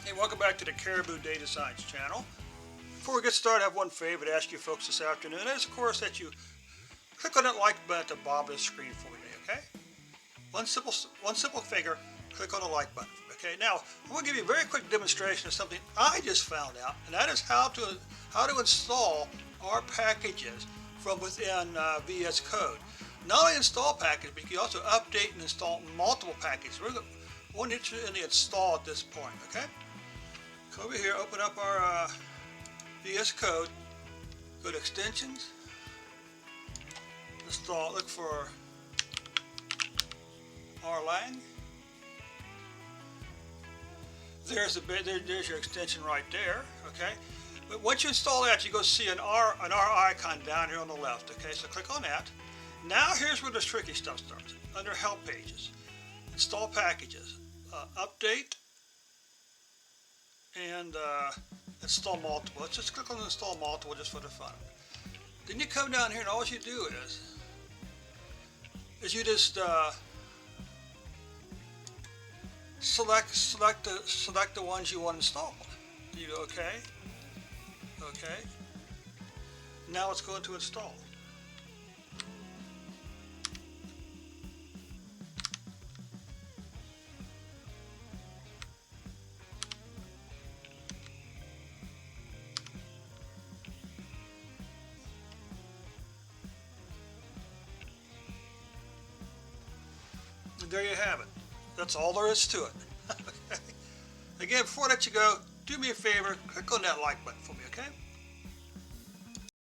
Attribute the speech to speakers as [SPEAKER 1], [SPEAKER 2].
[SPEAKER 1] Hey, welcome back to the Caribou Data Science channel. Before we get started, I have one favor to ask you folks this afternoon. That is, of course, that you click on that like button at the bottom of the screen for me, okay? One simple finger, click on the like button. Okay, now I'm going to give you a very quick demonstration of something I just found out, and that is how to install our packages from within VS Code. Not only install packages, but you can also update and install multiple packages. We're going to in the install at this point. Okay, go over here, open up our VS Code, go to extensions, install. Look for Erlang. There's your extension right there. Okay, but once you install that, you go see an R icon down here on the left. Okay, so click on that. Now here's where the tricky stuff starts. Under Help Pages, install packages, update, and install multiple. Let's just click on install multiple just for the fun. Then you come down here, and all you do is you just select the ones you want installed. You go okay. Now let's go into install. And there you have it. That's all there is to it. Okay. Again, before I let you go, do me a favor, click on that like button.